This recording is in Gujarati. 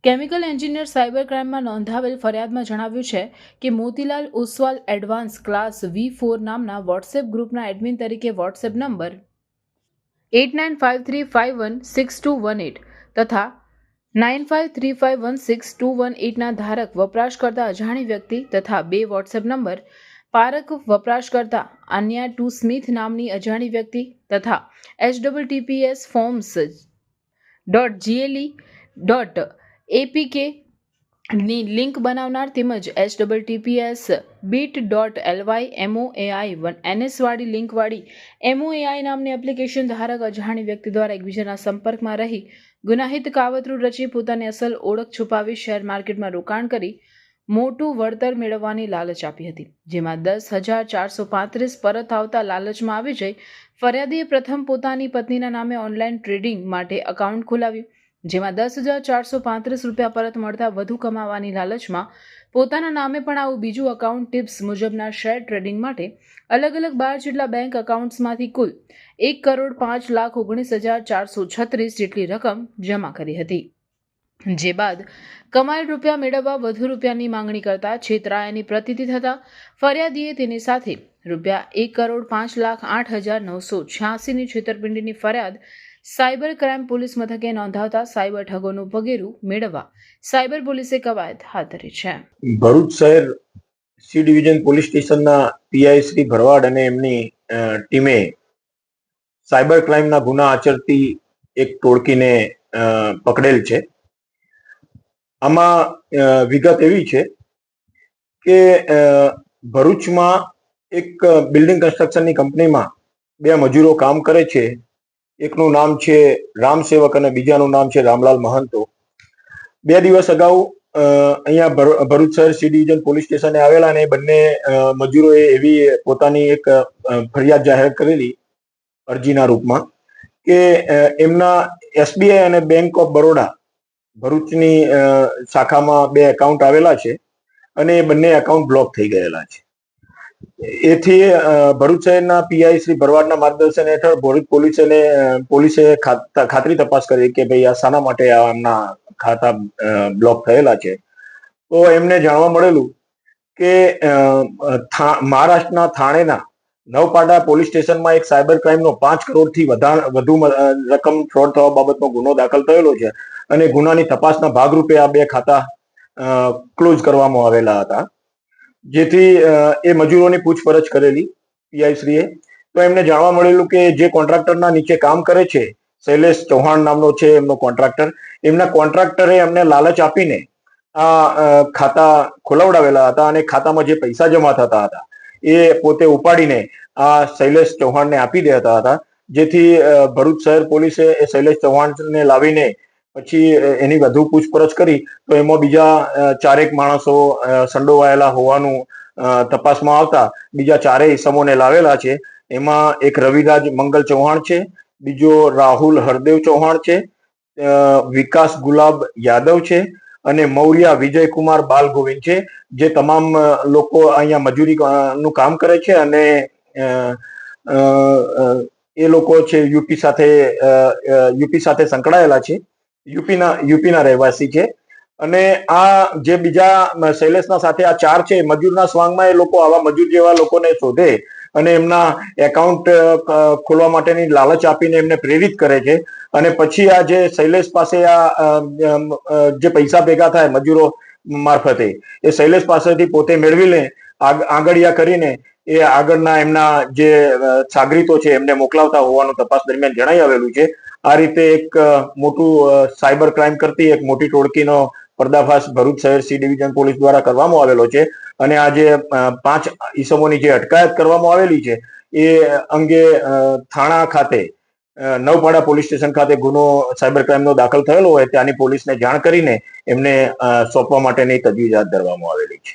કેમિકલ એન્જિનિયર સાયબર ક્રાઇમમાં નોંધાવેલ ફરિયાદમાં જણાવ્યું છે કે Motilal Oswal advance class V4 નામના વોટ્સએપ ગ્રુપના એડમિન તરીકે વોટ્સએપ નંબર 8953516218 તથા 9535162118ના ધારક વપરાશકર્તા અજાણી વ્યક્તિ તથા બે વોટ્સએપ નંબર પારક વપરાશકર્તા આન્યા ટુ સ્મિથ નામની અજાણી વ્યક્તિ તથા HTTPS forms.gle.apk ની લિંક બનાવનાર તેમજ HTTPS bit.ly MOAI વાળી લિંકવાળી MOAI નામની એપ્લિકેશન ધારક અજાણી વ્યક્તિ દ્વારા એકબીજાના સંપર્કમાં રહી ગુનાહિત કાવતરું રચી પોતાની અસલ ઓળખ છુપાવી શેર માર્કેટમાં રોકાણ કરી મોટું વળતર મેળવવાની લાલચ આપી હતી, જેમાં 10,435 પરત આવતા લાલચમાં આવી જઈ ફરિયાદીએ પ્રથમ પોતાની પત્નીના નામે ઓનલાઈન ટ્રેડિંગ માટે એકાઉન્ટ ખોલાવ્યું, જેમાં 10,435 રૂપિયા પરત મળતા વધુ કમાવાની લાલચમાં પોતાના નામે પણ આવું બીજું એકાઉન્ટ ટિપ્સ મુજબના શેર ટ્રેડિંગ માટે અલગ અલગ 12 જેટલા બેંક એકાઉન્ટ્સમાંથી કુલ 1,05,19,436 જેટલી રકમ જમા કરી હતી. જે બાદ કમાયેલ રૂપિયા મેળવવા વધુ રૂપિયાની માંગણી કરતા છેતરાયાની પ્રતીતિ થતા ફરિયાદીએ તેની સાથે રૂપિયા 1,05,08,986ની છેતરપિંડીની ફરિયાદ સાયબર ક્રાઇમ પોલીસ મથકે નોંધાવતા સાયબર ઠગોનું પગેરું મેળવવા સાયબર પોલીસે કવાયત હાથ ધરી છે. ભરૂચ શહેર સી ડિવિઝન પોલીસ સ્ટેશનના પીઆઈ શ્રી ભરવાડ અને એમની ટીમે સાયબર ક્રાઇમના ગુના આચરતી એક ટોળકીને પકડેલ છે. આમાં વિગત એવી છે કે ભરૂચમાં એક બિલ્ડિંગ કન્સ્ટ્રક્શનની કંપનીમાં બે મજૂરો કામ કરે છે. એકનું નામ છે રામ સેવક અને બીજાનું નામ છે રામલાલ મહંતો. 2 દિવસ અગાઉ અહીંયા ભરૂચ શહેર સી ડિવિઝન પોલીસ સ્ટેશને આવેલા અને બંને મજૂરોએ એવી પોતાની એક ફરિયાદ જાહેર કરેલી અરજીના રૂપમાં કે એમના SBI અને બેંક ઓફ બરોડા ભરૂચની શાખામાં 2 એકાઉન્ટ આવેલા છે અને એ બંને એકાઉન્ટ બ્લોક થઈ ગયેલા છે. એથી ભરૂચ શહેરના પીઆઈ શ્રી ભરવાડના માર્ગદર્શન હેઠળ ભરૂચ પોલીસે ખાતરી તપાસ કરી કે ભાઈ આ શાના માટે એમના ખાતા બ્લોક થયેલા છે. તો એમને જાણવા મળેલું કે મહારાષ્ટ્રના થાણેના નવપાડા પોલીસ સ્ટેશનમાં એક સાયબર ક્રાઇમનો 5 કરોડથી વધુ રકમ ફ્રોડ થવા બાબતનો ગુનો દાખલ થયેલો છે અને ગુનાની તપાસના ભાગરૂપે આ 2 ખાતા ક્લોઝ કરવામાં આવેલા હતા. જેથી એ મજૂરોની પૂછપરછ કરેલી પીઆઈ શ્રીએ તો એમને જાણવા મળેલું કે જે કોન્ટ્રાક્ટરના નીચે કામ કરે છે શૈલેષ ચૌહાણ નામનો છે એમનો કોન્ટ્રાક્ટર, એમના કોન્ટ્રાક્ટરે એમને લાલચ આપીને આ ખાતા ખોલાવડાવેલા હતા અને ખાતામાં જે પૈસા જમા થતા હતા એ પોતે ઉપાડીને આ શૈલેષ ચૌહાણને આપી દેતા હતા. જેથી ભરૂચ શહેર પોલીસે એ શૈલેષ ચૌહાણને લાવીને પછી એની વધુ પૂછપરછ કરી તો એમાં બીજા 4 માણસો સંડોવાયેલા હોવાનું તપાસમાં આવતા બીજા 4 ઇસમોને લાવેલા છે. એમાં એક રવિરાજ મંગલ ચૌહાણ છે, બીજો રાહુલ હરદેવ ચૌહાણ છે, વિકાસ ગુલાબ યાદવ છે અને મૌર્યા વિજયકુમાર બાલગોવિંદ છે. જે તમામ લોકો અહીંયા મજૂરીનું કામ કરે છે અને એ લોકો છે યુપી સાથે સંકળાયેલા છે, યુપીના રહેવાસી છે. અને આ જે બીજા શૈલેષના સાથે આ 4 છે મજૂરના સ્વાંગમાં એ લોકો આવા મજૂર જેવા લોકોને શોધે અને એમના એકાઉન્ટ ખોલવા માટેની લાલચ આપીને એમને પ્રેરિત કરે છે અને પછી આ જે શૈલેષ પાસે આ જે પૈસા ભેગા થાય મજૂરો મારફતે એ શૈલેષ પાસેથી પોતે મેળવી લે, આગળિયા કરીને એ આગળના એમના જે સાગરીતો છે એમને મોકલાવતા હોવાનું તપાસ દરમિયાન જણાઈ આવેલું છે. આ રીતે એક મોટું સાયબર ક્રાઇમ કરતી એક મોટી ટોળકીનો પર્દાફાશ ભરૂચ શહેર સી ડિવિઝન પોલીસ દ્વારા કરવામાં આવેલો છે અને આ જે 5 ઈસમોની જે અટકાયત કરવામાં આવેલી છે એ અંગે થાણા ખાતે નવપાડા પોલીસ સ્ટેશન ખાતે ગુનો સાયબર ક્રાઇમનો દાખલ થયેલો હોય ત્યાંની પોલીસને જાણ કરીને એમને સોંપવા માટેની તજવીજ હાથ ધરવામાં આવેલી છે.